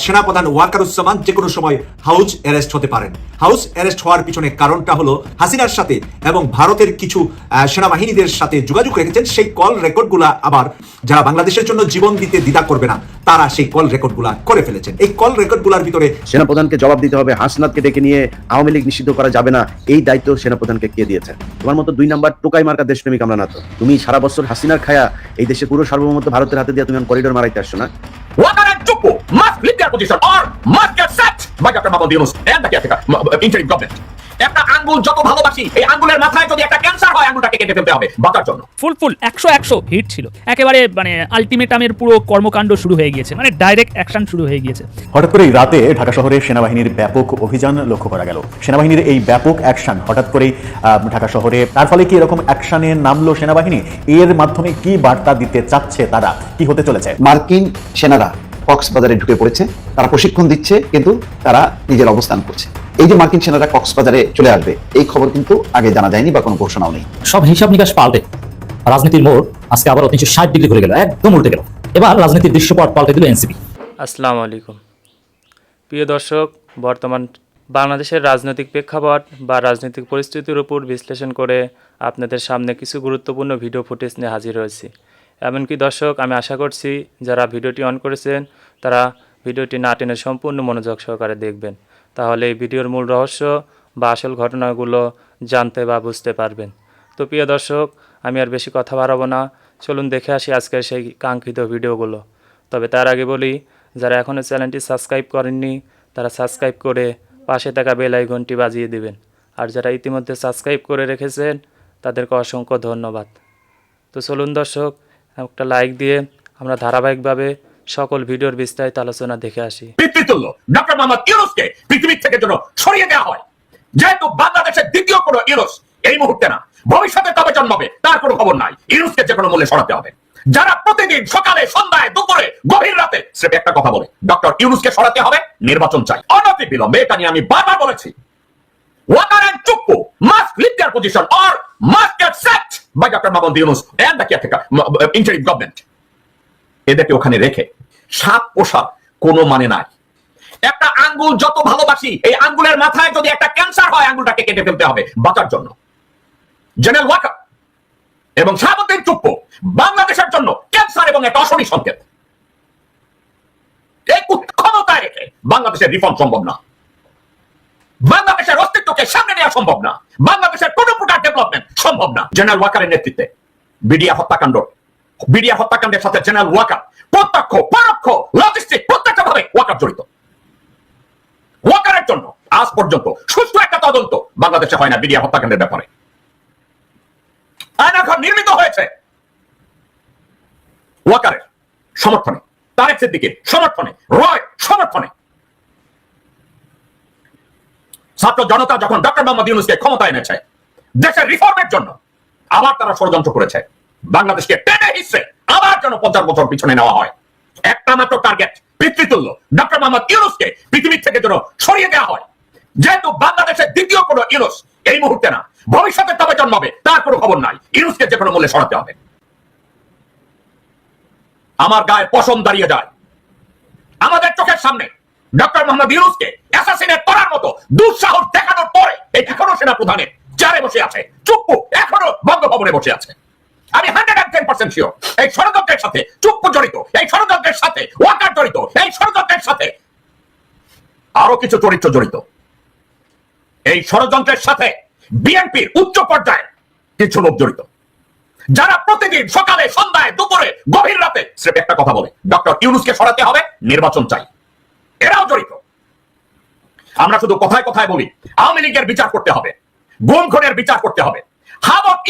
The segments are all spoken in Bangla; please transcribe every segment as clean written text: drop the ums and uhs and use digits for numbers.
সেনাপ্রধান ওয়াকারুজ্জামান যে কোনো সময় হাউস অ্যারেস্ট হতে পারেন। হাউস অ্যারেস্ট হওয়ার পিছনে কারণটা হলো হাসিনার সাথে এবং ভারতের কিছু সেনাবাহিনীদের সাথে যোগাযোগ রেখেছেন। সেই কল রেকর্ডগুলা আবার যারা বাংলাদেশের জন্য জীবন দিতে দ্বিধা করবে না তারা সেই কল রেকর্ডগুলা করে ফেলেছেন। এই কল রেকর্ডগুলোর ভিতরে সেনাপ্রধানকে জবাব দিতে হবে, হাসনাতকে ডেকে নিয়ে আওয়ামী লীগ নিষিদ্ধ করা যাবে না, এই দায়িত্ব সেনাপ্রধানকে কে দিয়েছে? তোমার মতো 2 নাম্বার টোকাই মার্কা দেশপ্রেমিক আমরা না তো। তুমি সারা বছর হাসিনার খায়া এই দেশে পুরো সার্বভৌমত্ব ভারতের হাতে দিয়ে তুমি করিডোর মারাইতে আসছো না? Wakar and Chukwu must leave their position or must get sacked by Dr. Mahmoud Yunus and the caretaker interim government. একটা আঙ্গুল যত ভালোবাসি, এই আঙ্গুলের মাথায় যদি একটা ক্যান্সার হয় আঙ্গুলটাকে কেটে ফেলতে হবে বাঁচার জন্য। ফুল 100 হিট ছিল একেবারে, মানে আলটিমেটামের পুরো কর্মকাণ্ড শুরু হয়ে গিয়েছে, মানে ডাইরেক্ট অ্যাকশন শুরু হয়ে গিয়েছে। হঠাৎ করে রাতে ঢাকা শহরে সেনাবাহিনীর ব্যাপক অভিযান লক্ষ্য করা গেল। সেনাবাহিনীর এই ব্যাপক অ্যাকশন হঠাৎ করে ঢাকা শহরে, তার ফলে কি এরকম অ্যাকশনে নামলো সেনাবাহিনী? এর মাধ্যমে কি বার্তা দিতে চাচ্ছে তারা, কি হতে চলেছে? মার্কিন সেনারা কক্সবাজারে ঢুকে পড়েছে, তারা প্রশিক্ষণ দিচ্ছে কিন্তু তারা নিজের অবস্থান করছে। এই যে মার্কিন সেনারা কক্সবাজারে চলে আসবে এই খবর কিন্তু আগে জানা যায়নি বা কোনো ঘোষণাও নেই। সব হিসাব নিকাশ পাল্টে রাজনীতির মোড় আজকে আবার 360 ডিগ্রি ঘুরে গেল, একদম উল্টে গেল। এবার রাজনীতির দৃশ্যপট পাল্টে দিল এনসিপি। আসসালামু আলাইকুম প্রিয় দর্শক, বর্তমান বাংলাদেশের রাজনৈতিক প্রেক্ষাপট বা রাজনৈতিক পরিস্থিতির উপর বিশ্লেষণ করে আপনাদের সামনে কিছু গুরুত্বপূর্ণ ভিডিও ফুটেজ নিয়ে হাজির হয়েছি। এমনকি দর্শক, আমি আশা করছি যারা ভিডিওটি অন করেছেন তারা ভিডিওটি না টেনে সম্পূর্ণ মনোযোগ সহকারে দেখবেন, তাহলে এই ভিডিওর মূল রহস্য বা আসল ঘটনাগুলো জানতে বা বুঝতে পারবেন। তো প্রিয় দর্শক, আমি আর বেশি কথা বাড়াবো না, চলুন দেখে আসি আজকের সেই কাঙ্ক্ষিত ভিডিওগুলো। তবে তার আগে বলি, যারা এখনও চ্যানেলটি সাবস্ক্রাইব করেননি তারা সাবস্ক্রাইব করে পাশে থাকা বেল আইকনটি বাজিয়ে দিবেন, আর যারা ইতিমধ্যে সাবস্ক্রাইব করে রেখেছেন তাদেরকে অসংখ্য ধন্যবাদ। তো চলুন দর্শক, একটা লাইক দিয়ে আমরা ধারাবাহিকভাবে সকল ভিডিওর বিস্তারিত আলোচনা দেখে আসি। পিতৃতুল্য ডক্টর মোহাম্মদ ইউনূসকে পৃথিবী থেকে যেন সরিয়ে দেওয়া হয়, যেহেতু বাংলাদেশের দ্বিতীয় কোনো ইউনূস এই মুহূর্তে না, ভবিষ্যতে কবে জন্মাবে তার কোনো খবর নাই। ইউনূসকে যে কোনো মূল্যে সরাতে হবে। যারা প্রতিদিন সকালে সন্ধ্যায় দুপুরে গভীর রাতে স্রেফ একটা কথা বলে ডক্টর ইউনূসকে সরাতে হবে, নির্বাচন চাই অনতি বিলম্বে। এটা নিয়ে আমি বারবার বলেছি। Wakar and Chukwu must leave their position or must get sacked by Dr. Mahmoud Yunus and the caretaker interim government. এদেরকে ওখানে রেখে সাপ পোষার কোনো মানে নাই। একটা আঙ্গুল যত ভালোবাসি, এই আঙ্গুলের মাথায় যদি একটা ক্যান্সার হয় আঙ্গুলটাকে কেটে ফেলতে হবে বাঁচার জন্য। জেনারেল ওয়াকার এবং শাহাবুদ্দিন চুপ্পু বাংলাদেশের জন্য ক্যান্সার এবং একটা অশনি সংকেত। এই ক্ষমতায় রেখে বাংলাদেশের রিফর্ম সম্ভব না, বাংলাদেশের অস্তিত্বকে সামনে নেওয়া সম্ভব না, বাংলাদেশের কোন প্রকার ডেভেলপমেন্ট সম্ভব না। জেনারেল ওয়াকারের নেতৃত্বে বিডিআর হত্যাকাণ্ডের সাথে জেনারেল ওয়াকার প্রত্যক্ষ পরোক্ষ লজিস্টিক প্রত্যেকটা ভাবে ওয়াকার জড়িত। ওয়াকারের জন্য আজ পর্যন্ত সুষ্ঠু একটা তদন্ত বাংলাদেশে হয় না বিডিআর হত্যাকাণ্ডের ব্যাপারে। আয়নাঘর নির্মিত হয়েছে ওয়াকারের সমর্থনে, তারেক সিদ্দিকীর সমর্থনে, রয় সমর্থনে। ছাত্র জনতা যখন ডক্টর মোহাম্মদ ইউনূসকে ক্ষমতায় এনেছে দেশের রিফর্মের জন্য, আবার তারা ষড়যন্ত্র করেছে বাংলাদেশকে টেনে হিসেবে আবার যেন 50 বছর পিছনে নেওয়া হয়। একটা মাত্র টার্গেট, পিতৃতুল্য ডক্টর মোহাম্মদ ইউনূসকে পৃথিবী থেকে যেন সরিয়ে দেওয়া হয়, যেহেতু বাংলাদেশের দ্বিতীয় কোনো ইউনূস এই মুহূর্তে না, ভবিষ্যতে তবে জন্মাবে তার কোনো খবর নাই। ইউনূসকে যে কোনো মূল্যে সরাতে হবে। আমার গায়ে পশম দাঁড়িয়ে যায় আমাদের চোখের সামনে ডক্টর মোহাম্মদ ইউনূসকে অ্যাসাসিনেট করার মতো দুঃসাহস দেখানোর পরে এখনো সেনাপ্রধানের চেয়ারে বসে আছে, চুপ্পু এখনো বঙ্গভবনে বসে আছে। আমি 110% শিওর এই ষড়যন্ত্রের সাথে চুপ্পু জড়িত, এই ষড়যন্ত্রের সাথে ওয়াকার জড়িত, এই ষড়যন্ত্রের সাথে আরো কিছু চরিত্র জড়িত। এই ষড়যন্ত্রের সাথে বিএনপির উচ্চ পর্যায়ে কিছু লোক জড়িত, যারা প্রতিদিন সকালে সন্ধ্যায় দুপুরে গভীর রাতে স্রেফ একটা কথা বলে ডক্টর ইউনূসকে সরাতে হবে, নির্বাচন চাই। এরাও জড়িত। আমরা শুধু কথায় কথায় বলি আওয়ামী লীগের বিচার করতে হবে, গুম খুনের বিচার করতে হবে,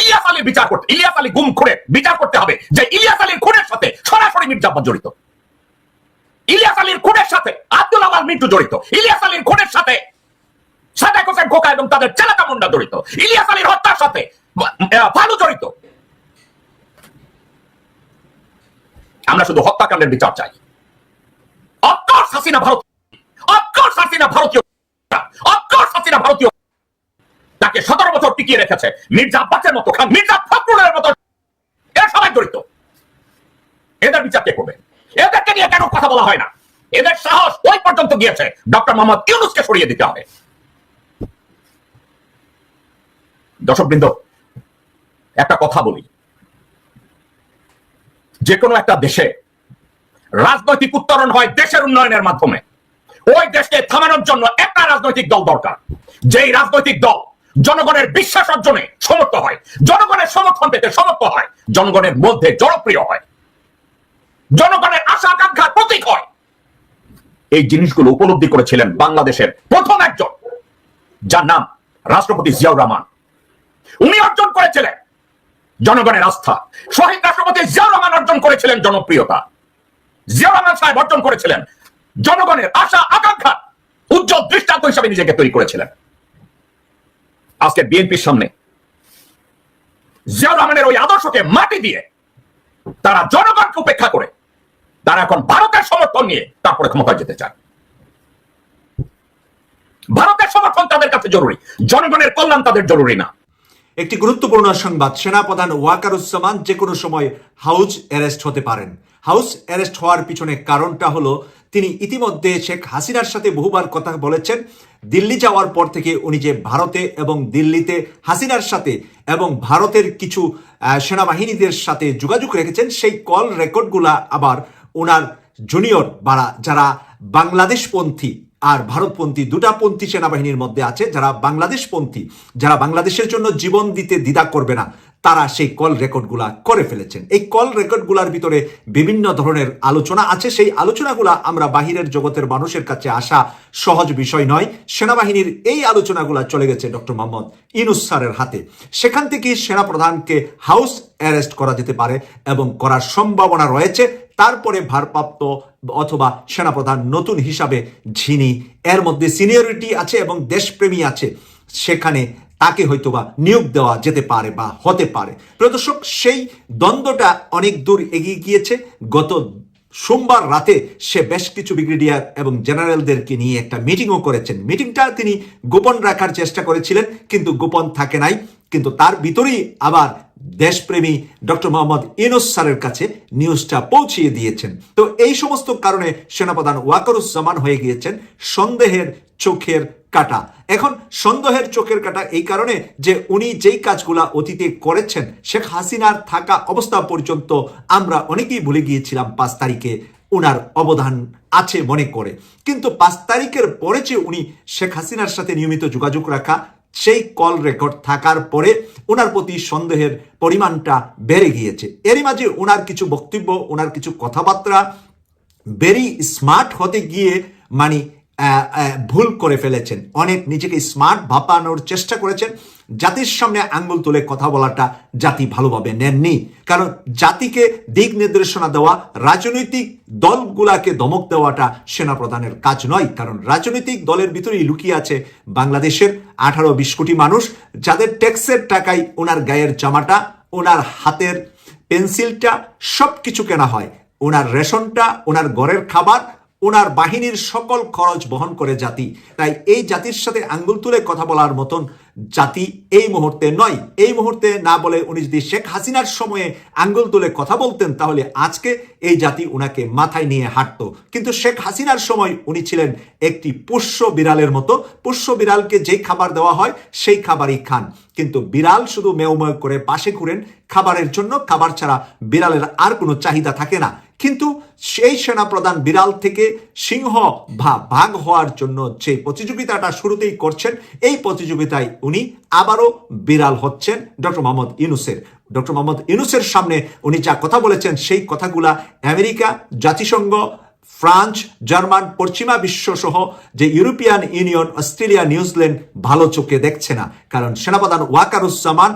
ইলিয়াস আলীর বিচার করতে, ইলিয়াস আলী গুম খুনের বিচার করতে হবে, যে ইলিয়াস আলীর খুনের সাথে সরাসরি মির্জা আব্বাস জড়িত, ইলিয়াস আলীর খুনের সাথে আব্দুল আওয়াল মিন্টু জড়িত, ইলিয়াস আলীর খুনের সাথে সাদেক হোসেন খোকা এবং তাদের চেলাকা মুন্ডা জড়িত, ইলিয়াস আলীর হত্যার সাথে ফালু জড়িত। আমরা শুধু হত্যাকাণ্ডের বিচার চাই। অফকোর্স হাসিনা ভারতীয়, তাকে 17 বছর টিকিয়ে রেখেছে মির্জা আব্বাসের মতো, মির্জা ফখরুলের মতো, এরা সবাই জড়িত। এদের বিচার কে করবে? এদেরকে নিয়ে কেন কথা বলা হয় না? এদের সাহস ওই পর্যন্ত গিয়েছে ডক্টর মোহাম্মদ ইউনূসকে সরিয়ে দিতে হবে। দর্শকবৃন্দ, একটা কথা বলি, যে কোনো একটা দেশে রাজনৈতিক উত্তরণ হয় দেশের উন্নয়নের মাধ্যমে। ওই দেশকে থামানোর জন্য একটা রাজনৈতিক দল দরকার, যেই রাজনৈতিক দল জনগণের বিশ্বাস অর্জনে সমর্থ হয়, জনগণের সমর্থন পেতে সমর্থ হয়, জনগণের মধ্যে জনপ্রিয় হয়, জনগণের আশা আকাঙ্ক্ষার প্রতীক হয়। এই জিনিসগুলো উপলব্ধি করেছিলেন বাংলাদেশের প্রথম একজন, যার নাম রাষ্ট্রপতি জিয়াউর রহমান। উনি অর্জন করেছিলেন জনগণের আস্থা। শহীদ রাষ্ট্রপতি জিয়াউর রহমান অর্জন করেছিলেন জনপ্রিয়তা। জিয়াউর রহমান সাহেব অর্জন করেছিলেন জনগণের আশা আকাঙ্ক্ষা উজ্জ্বল দৃষ্টান্ত হিসাবে নিজেকে তৈরি করেছিলেন। আজকে বিএনপির সামনে জিয়াউর রহমানের ওই আদর্শকে মাটি দিয়ে তারা জনগণকে উপেক্ষা করে তারা এখন ভারতের সমর্থন নিয়ে তারপরে ক্ষমতায় যেতে চায়। ভারতের সমর্থন তাদের কাছে জরুরি, জনগণের কল্যাণ তাদের জরুরি না। একটি গুরুত্বপূর্ণ সংবাদ, সেনাপ্রধান ওয়াকারুজ্জামান যে কোনো সময় হাউস অ্যারেস্ট হতে পারেন। হাউস অ্যারেস্ট হওয়ার পিছনে কারণটা হলো তিনি ইতিমধ্যে শেখ হাসিনার সাথে বহুবার কথা বলেছেন। দিল্লি যাওয়ার পর থেকে উনি যে ভারতে এবং দিল্লিতে হাসিনার সাথে এবং ভারতের কিছু সেনাবাহিনীদের সাথে যোগাযোগ রেখেছেন, সেই কল রেকর্ডগুলা আবার ওনার জুনিয়র বা যারা বাংলাদেশপন্থী আর ভারতপন্থী, দুটা পন্থী সেনাবাহিনীর মধ্যে আছে, যারা বাংলাদেশপন্থী, যারা বাংলাদেশের জন্য জীবন দিতে দ্বিধা করবে না, তারা সেই কল রেকর্ডগুলা করে ফেলেছেন। এই কল রেকর্ডগুলার ভিতরে বিভিন্ন ধরনের আলোচনা আছে। সেই আলোচনাগুলা আমরা বাহিরের জগতের মানুষের কাছে আসা সহজ বিষয় নয়। সেনাবাহিনীর এই আলোচনাগুলা চলে গেছে ডক্টর মোহাম্মদ ইউনূস স্যারের হাতে। সেখান থেকে সেনাপ্রধানকে হাউস অ্যারেস্ট করা যেতে পারে এবং করার সম্ভাবনা রয়েছে। তারপরে ভারপ্রাপ্ত অথবা সেনাপ্রধান নতুন হিসাবে যিনি, এর মধ্যে সিনিয়রিটি আছে এবং দেশপ্রেমী আছে, সেখানে তাকে হয়তোবা নিয়োগ দেওয়া যেতে পারে বা হতে পারে। প্রিয় দর্শক, সেই দ্বন্দ্বটা অনেক দূর এগিয়ে গিয়েছে। গত সোমবার রাতে সে বেশ কিছু ব্রিগেডিয়ার এবং জেনারেলদেরকে নিয়ে একটা মিটিংও করেছেন। মিটিংটা তিনি গোপন রাখার চেষ্টা করেছিলেন, কিন্তু গোপন থাকে নাই। কিন্তু তার ভিতরেই আবার দেশপ্রেমী ডক্টর মোহাম্মদ ইউনূস স্যারের কাছে নিউজটা পৌঁছিয়ে দিয়েছেন। তো এই সমস্ত কারণে সেনাপ্রধান ওয়াকারুজ্জামান হয়ে গিয়েছেন সন্দেহের চোখের কাটা। এখন সন্দেহের চোখের কাটা এই কারণে যে উনি যেই কাজগুলা অতীতে করেছেন, শেখ হাসিনার থাকা অবস্থা পর্যন্ত আমরা অনেকেই ভুলে গিয়েছিলাম 5 তারিখে উনার অবদান আছে মনে করে। কিন্তু 5 তারিখের পরে যে উনি শেখ হাসিনার সাথে নিয়মিত যোগাযোগ রাখা, সেই কল রেকর্ড থাকার পরে ওনার প্রতি সন্দেহের পরিমাণটা বেড়ে গিয়েছে। এরই মাঝে ওনার কিছু বক্তব্য, ওনার কিছু কথাবার্তা ভেরি স্মার্ট হতে গিয়ে মানে ভুল করে ফেলেছেন। অনেক নিজেকে স্মার্ট ভাবানোর চেষ্টা করেছেন। জাতির সামনে আঙ্গুল তুলে কথা বলাটা জাতি ভালোভাবে নেননি। কারণ জাতিকে দিক নির্দেশনা দেওয়া, রাজনৈতিক দলগুলাকে ধমক দেওয়াটা সেনাপ্রধানের কাজ নয়। কারণ রাজনৈতিক দলের ভিতরেই লুকিয়ে আছে বাংলাদেশের 18-20 কোটি মানুষ, যাদের ট্যাক্সের টাকায় ওনার গায়ের জামাটা, ওনার হাতের পেন্সিলটা সব কিছু কেনা হয়। ওনার রেশনটা, ওনার ঘরের খাবার, ওনার বাহিনীর সকল খরচ বহন করে জাতি। তাই এই জাতির সাথে আঙ্গুল তুলে কথা বলার মতন জাতি এই মুহূর্তে নয়। এই মুহূর্তে না বলে উনি যদি শেখ হাসিনার সময়ে আঙ্গুল তুলে কথা বলতেন, তাহলে আজকে এই জাতি উনাকে মাথায় নিয়ে হাঁটতো। কিন্তু শেখ হাসিনার সময় উনি ছিলেন একটি পোষ্য বিড়ালের মতো। পোষ্য বিড়ালকে যেই খাবার দেওয়া হয় সেই খাবারই খান, কিন্তু বিড়াল শুধু মেও মেও করে পাশে ঘুরেন খাবারের জন্য। খাবার ছাড়া বিড়ালের আর কোনো চাহিদা থাকে না। কিন্তু সেই সেনাপ্রধান বিড়াল থেকে সিংহ বা বাঘ হওয়ার জন্য যে প্রতিযোগিতাটা শুরুতেই করছেন, এই প্রতিযোগিতায় উনি আবারও বিড়াল হচ্ছেন ডক্টর মোহাম্মদ ইউনূসের। ডক্টর মোহাম্মদ ইউনূসের সামনে উনি যা কথা বলেছেন, সেই কথাগুলা আমেরিকা, জাতিসংঘ, ফ্রান্স, জার্মান, পশ্চিমা বিশ্ব সহ যে ইউরোপিয়ান ইউনিয়ন, অস্ট্রেলিয়া, নিউজিল্যান্ড ভালো চোখে দেখছে না। কারণ সেনাপ্রধান ওয়াকারুজ্জামান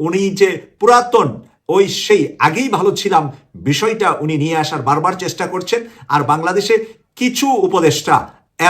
উনি যে পুরাতন ওই সেই আগেই ভালো ছিলাম বিষয়টা উনি নিয়ে আসার বারবার চেষ্টা করছেন। আর বাংলাদেশে কিছু উপদেষ্টা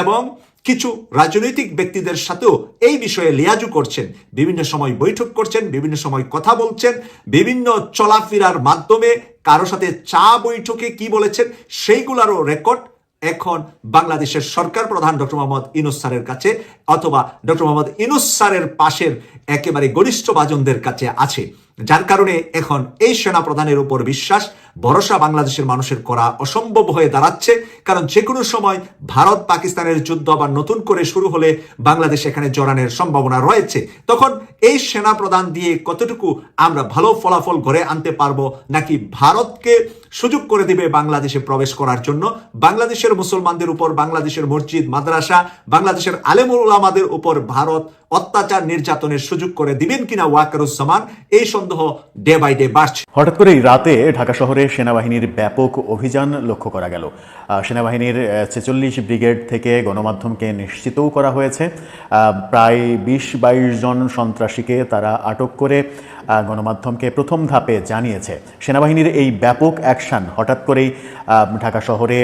এবং কিছু রাজনৈতিক ব্যক্তিদের সাথেও এই বিষয়ে লিয়াজু করছেন, বিভিন্ন সময় বৈঠক করছেন, বিভিন্ন সময় কথা বলছেন, বিভিন্ন চলাফেরার মাধ্যমে কারো সাথে চা বৈঠকে কি বলেছেন সেইগুলারও রেকর্ড এখন বাংলাদেশের সরকার প্রধান ডক্টর মোহাম্মদ ইউনূস স্যারের কাছে অথবা ডক্টর মোহাম্মদ ইউনূস স্যারের পাশের একেবারে ঘনিষ্ঠ ভাজনদের কাছে আছে। যার কারণে এখন এই সেনা প্রধানের উপর বিশ্বাস ভরসা বাংলাদেশের মানুষের করা অসম্ভব হয়ে দাঁড়াচ্ছে। কারণ যে কোনো সময় ভারত পাকিস্তানের যুদ্ধ আবার নতুন করে শুরু হলে বাংলাদেশ এখানে জড়ানোর সম্ভাবনা রয়েছে। তখন এই সেনা প্রধান দিয়ে কতটুকু আমরা ভালো ফলাফল ঘরে আনতে পারবো, নাকি ভারতকে সুযোগ করে দিবে বাংলাদেশে প্রবেশ করার জন্য, বাংলাদেশের মুসলমানদের উপর, বাংলাদেশের মসজিদ মাদ্রাসা, বাংলাদেশের আলেমুল উলামাদের উপর ভারত অত্যাচার নির্যাতনের সুযোগ করে দিবেন কিনা ওয়াকারুজ্জামান, এই সন্দেহ ডে বাই ডে বাড়ছে। হঠাৎ করেই রাতে ঢাকা শহরে সেনাবাহিনীর ব্যাপক অভিযান লক্ষ্য করা গেল। সেনাবাহিনীর 46 ব্রিগেড থেকে গণমাধ্যমকে নিশ্চিতও করা হয়েছে প্রায় 20-22 জন সন্ত্রাসীকে তারা আটক করে গণমাধ্যমকে প্রথম ধাপে জানিয়েছে। সেনাবাহিনীর এই ব্যাপক অ্যাকশন হঠাৎ করেই ঢাকা শহরে,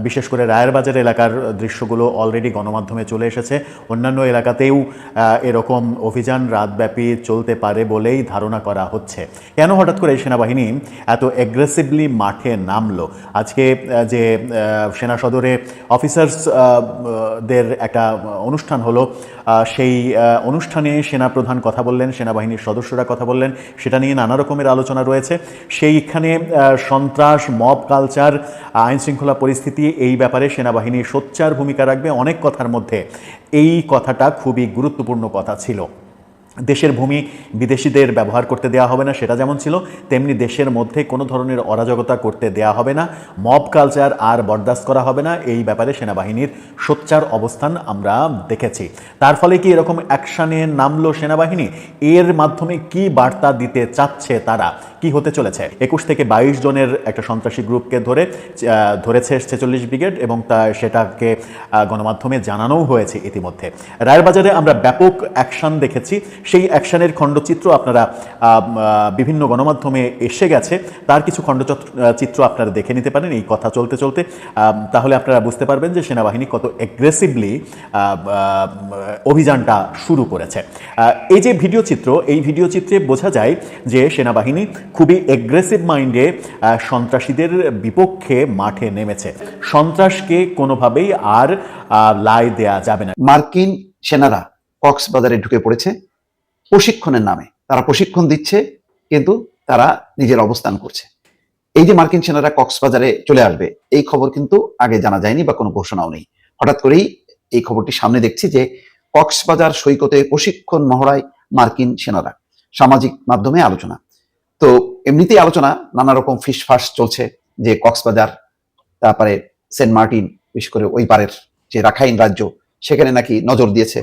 বিশেষ করে রায়ের বাজার এলাকার দৃশ্যগুলো অলরেডি গণমাধ্যমে চলে এসেছে। অন্যান্য এলাকাতেও এরকম অভিযান রাতব্যাপী চলতে পারে বলেই ধারণা করা হচ্ছে। কেন হঠাৎ করে সেনাবাহিনী এত অ্যাগ্রেসিভলি মাঠে নামলো? আজকে যে সেনা সদরে অফিসার্সদের একটা অনুষ্ঠান হলো, সেই অনুষ্ঠানে সেনাপ্রধান কথা বললেন, সেনাবাহিনীর সদস্যরা কথা বললেন, সেটা নিয়ে নানা রকমের আলোচনা রয়েছে। সেইখানে সন্ত্রাস, মব কালচার, আইন শৃঙ্খলা পরিস্থিতি, এই ব্যাপারে সেনাবাহিনী সোচ্চার ভূমিকা রাখবে। অনেক কথার মধ্যে এই কথাটা খুবই গুরুত্বপূর্ণ কথা ছিল। দেশের ভূমি বিদেশিদের ব্যবহার করতে দেওয়া হবে না, সেটা যেমন ছিল, তেমনি দেশের মধ্যে কোনো ধরনের অরাজকতা করতে দেওয়া হবে না, মব কালচার আর বরদাস্ত করা হবে না। এই ব্যাপারে সেনাবাহিনীর সোচ্চার অবস্থান আমরা দেখেছি। তার ফলে কি এরকম অ্যাকশানে নামলো সেনাবাহিনী? এর মাধ্যমে কি বার্তা দিতে চাচ্ছে তারা? কি হতে চলেছে? 21 থেকে 22 জনের একটা সন্ত্রাসী গ্রুপকে ধরেছে 46 ব্রিগেড এবং সেটাকে গণমাধ্যমে জানানোও হয়েছে ইতিমধ্যে। রায়েরবাজারে আমরা ব্যাপক অ্যাকশন দেখেছি। সেই অ্যাকশনের খণ্ডচিত্র আপনারা বিভিন্ন গণমাধ্যমে এসে গেছে, তার কিছু খণ্ডচিত্র আপনারা দেখে নিতে পারেন এই কথা চলতে চলতে। তাহলে আপনারা বুঝতে পারবেন যে সেনাবাহিনী কত অ্যাগ্রেসিভলি অভিযানটা শুরু করেছে। এই যে ভিডিও চিত্র, এই ভিডিও চিত্রে বোঝা যায় যে সেনাবাহিনী খুবই অ্যাগ্রেসিভ মাইন্ডে সন্ত্রাসীদের বিপক্ষে মাঠে নেমেছে। সন্ত্রাসকে কোনোভাবেই আর লাই দেয়া যাবে না। মার্কিন সেনারা কক্সবাজারে ঢুকে পড়েছে প্রশিক্ষণের নামে। তারা প্রশিক্ষণ দিচ্ছে, কিন্তু তারা নিজের অবস্থান করছে। এই যে মার্কিন সেনারা কক্সবাজারে চলে আসবে, এই খবর কিন্তু আগে জানা যায়নি বা কোনো ঘোষণাও নেই। হঠাৎ করেই এই খবরটি সামনে দেখছি যে কক্সবাজার সৈকতে প্রশিক্ষণ মহড়ায় মার্কিন সেনারা। সামাজিক মাধ্যমে আলোচনা, তো এমনিতেই আলোচনা, নানা রকম ফিসফাস চলছে যে কক্সবাজার, তারপরে সেন্ট মার্টিন, বিশেষ করে ওই পারের যে রাখাইন রাজ্য, সেখানে নাকি নজর দিয়েছে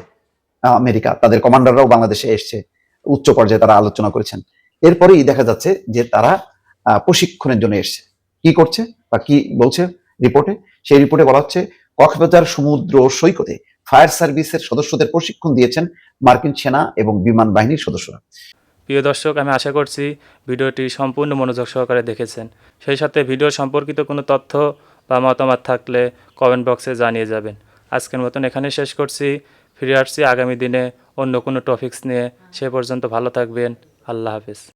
আমেরিকা। তাদের কমান্ডাররাও বাংলাদেশে এসছে, উচ্চ পর্যায়ে তারা আলোচনা করেছেন। এরপরেই দেখা যাচ্ছে যে তারা প্রশিক্ষণের জন্য এসছে। কি করছে বা কি বলছে রিপোর্টে? সেই রিপোর্টে বলা হচ্ছে কক্সবাজার সমুদ্র সৈকতে ফায়ার সার্ভিসের সদস্যদের প্রশিক্ষণ দিয়েছেন মার্কিন সেনা এবং বিমান বাহিনীর সদস্যরা। প্রিয় দর্শক, আমি আশা করছি ভিডিওটি সম্পূর্ণ মনোযোগ সহকারে দেখেছেন। সেই সাথে ভিডিও সম্পর্কিত কোনো তথ্য বা মতামত থাকলে কমেন্ট বক্সে জানিয়ে যাবেন। আজকের মতন এখানে শেষ করছি। ফিরে আসছি আগামী দিনে অন্য কোনো টপিকস নিয়ে। সে পর্যন্ত ভালো থাকবেন। আল্লাহ হাফেজ।